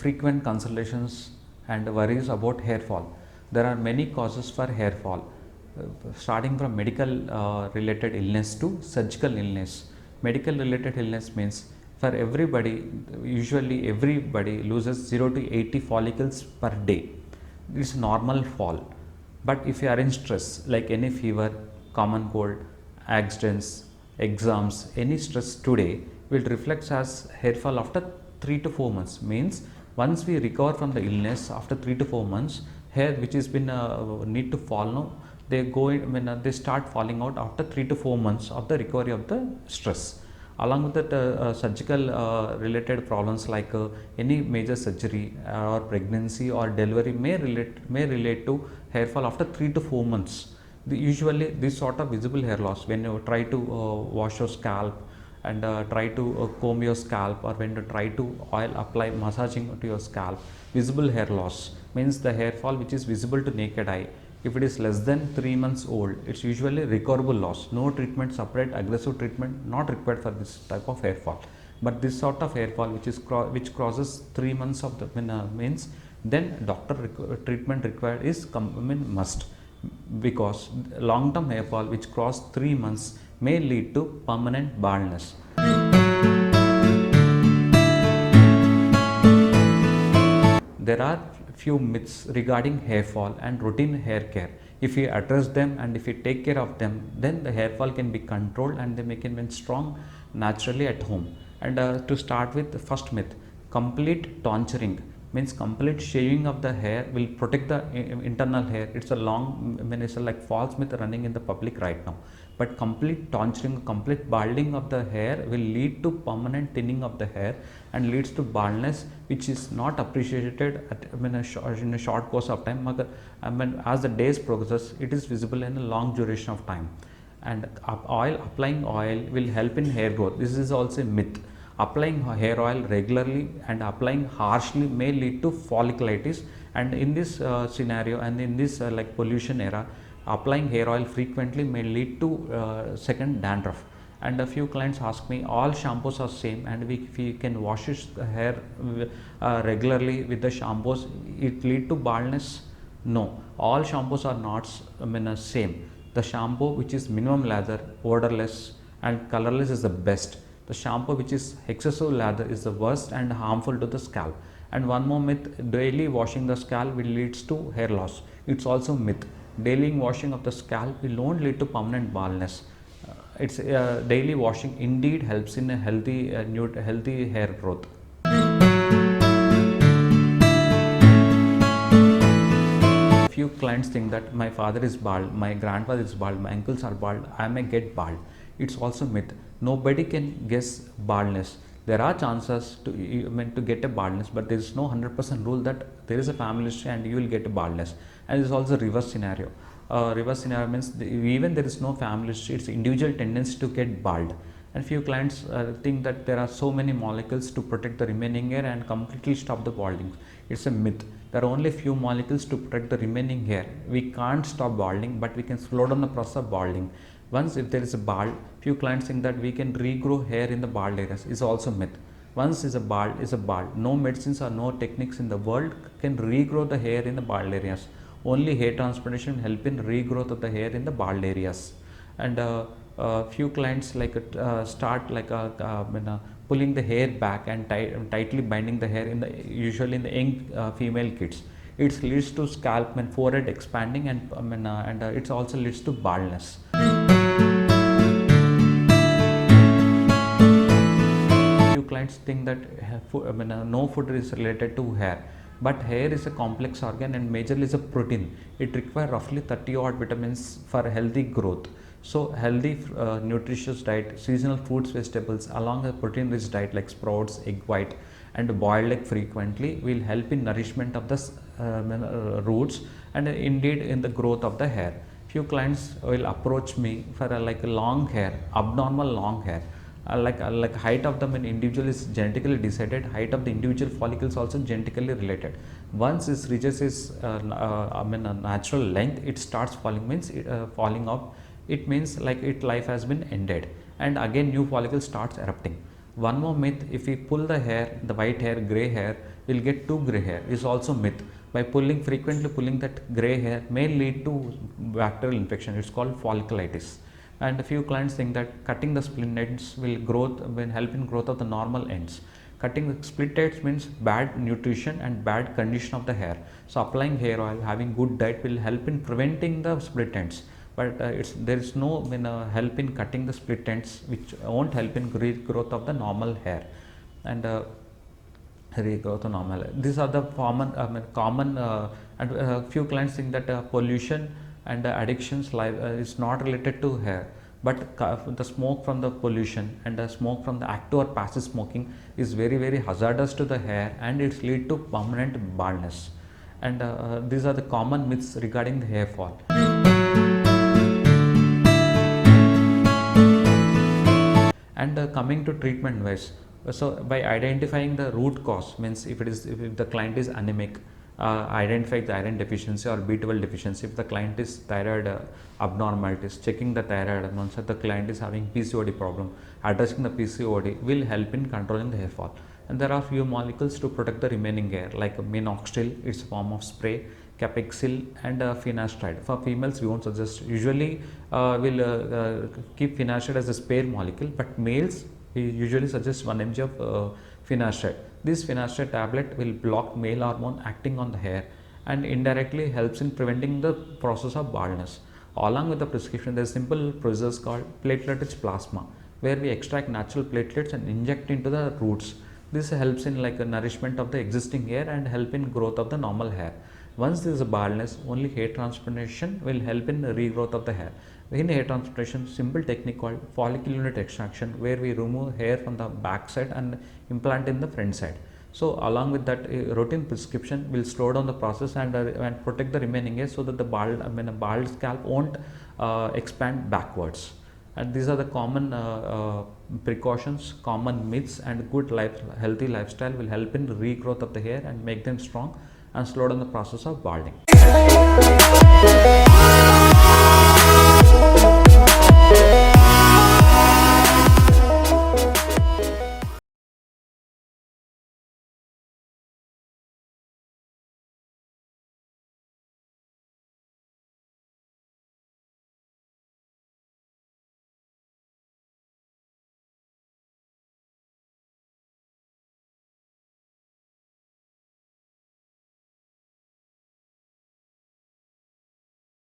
frequent consultations and worries about hair fall. There are many causes for hair fall, starting from medical related illness to surgical illness. Medical related illness means for everybody, usually everybody loses 0 to 80 follicles per day. It's normal fall. But if you are in stress, like any fever, common cold, accidents, exams, any stress today will reflect as hair fall after 3 to 4 months. Means once we recover from the illness after 3 to 4 months, hair which has been need to fall now, they go in, when they start falling out after 3 to 4 months of the recovery of the stress. Along with that, surgical related problems like any major surgery or pregnancy or delivery may relate to hair fall after 3 to 4 months. Usually this sort of visible hair loss, when you try to wash your scalp and try to comb your scalp, or when you try to oil apply massaging to your scalp, visible hair loss means the hair fall which is visible to naked eye. If it is less than 3 months old, it's usually recoverable loss. No treatment, separate aggressive treatment not required for this type of hair fall. But this sort of hair fall which crosses 3 months of the means, then doctor treatment required is must, because long term hair fall which cross 3 months may lead to permanent baldness. There are few myths regarding hair fall and routine hair care. If we address them and if we take care of them, then the hair fall can be controlled and they can be strong naturally at home. And to start with, the first myth, complete tonsuring means complete shaving of the hair will protect the internal hair. It's a long, it's a like false myth running in the public right now. But complete tonsuring, complete balding of the hair will lead to permanent thinning of the hair and leads to baldness, which is not appreciated at, in a short course of time. As the days progresses, it is visible in a long duration of time. And applying oil will help in hair growth. This is also a myth. Applying hair oil regularly and applying harshly may lead to folliculitis, and in this scenario and in this like pollution era, applying hair oil frequently may lead to second dandruff. And a few clients ask me, all shampoos are same and we can wash the hair regularly with the shampoos, it lead to baldness? No, all shampoos are not same. The shampoo which is minimum lather, odorless and colorless is the best. The shampoo which is excessive lather is the worst and harmful to the scalp. And one more myth, daily washing the scalp will leads to hair loss. It's also myth. Daily washing of the scalp will not lead to permanent baldness. Daily washing indeed helps in a healthy hair growth. Few clients think that my father is bald, my grandfather is bald, my uncles are bald, I may get bald. It's also myth. Nobody can guess baldness. There are chances to get a baldness, but there is no 100% rule that there is a family history and you will get a baldness. And there is also reverse scenario. Reverse scenario means even there is no family history, it's individual tendency to get bald. And few clients think that there are so many molecules to protect the remaining hair and completely stop the balding. It's a myth. There are only few molecules to protect the remaining hair. We can't stop balding, but we can slow down the process of balding. Once if there is a bald, few clients think that we can regrow hair in the bald areas. Is also myth. Once is a bald. No medicines or no techniques in the world can regrow the hair in the bald areas. Only hair transplantation will help in regrowth of the hair in the bald areas. And few clients start pulling the hair back and tightly binding the hair usually in the young female kids. It leads to scalp and forehead expanding and it also leads to baldness. Few clients think that no food is related to hair. But hair is a complex organ and majorly is a protein. It requires roughly 30 odd vitamins for healthy growth. So healthy nutritious diet, seasonal fruits, vegetables along a protein rich diet like sprouts, egg white and boiled egg frequently will help in nourishment of the roots and indeed in the growth of the hair. Few clients will approach me for a long hair, abnormal long hair. Height of the individual is genetically decided, height of the individual follicles also genetically related. Once it reaches its natural length, it starts falling off. It means life has been ended and again new follicle starts erupting. One more myth, if we pull the hair, the white hair, grey hair, will get too gray hair is also myth. By frequently pulling that gray hair may lead to bacterial infection. It's called folliculitis. And a few clients think that cutting the split ends will help in growth of the normal ends. Cutting the split ends means bad nutrition and bad condition of the hair. So applying hair oil, having good diet will help in preventing the split ends. But there is no help in cutting the split ends, which won't help in growth of the normal hair and regrowth of normal hair. These are the common and few clients think that pollution and addictions is not related to hair, but the smoke from the pollution and the smoke from the active or passive smoking is very hazardous to the hair, and it's lead to permanent baldness. And these are the common myths regarding the hair fall. And coming to treatment wise, so by identifying the root cause, means if the client is anemic, identify the iron deficiency or B12 deficiency. If the client is thyroid abnormalities, checking the thyroid, and once the client is having PCOD problem, addressing the PCOD will help in controlling the hair fall. And there are few molecules to protect the remaining hair, like minoxidil, it's a form of spray, Capexil, and finasteride. For females, we won't suggest. Usually, we'll keep finasteride as a spare molecule, but males we usually suggest 1 mg of finasteride. This finasteride tablet will block male hormone acting on the hair and indirectly helps in preventing the process of baldness. Along with the prescription, there is simple process called platelet-rich plasma, where we extract natural platelets and inject into the roots. This helps in like a nourishment of the existing hair and help in growth of the normal hair. Once there is a baldness, only hair transplantation will help in the regrowth of the hair. In hair transplantation, simple technique called follicle unit extraction, where we remove hair from the back side and implant in the front side. So along with that, routine prescription will slow down the process and protect the remaining hair, so that the bald scalp won't expand backwards. And these are the common precautions, common myths, and good healthy lifestyle will help in regrowth of the hair and make them strong and slow down the process of balding.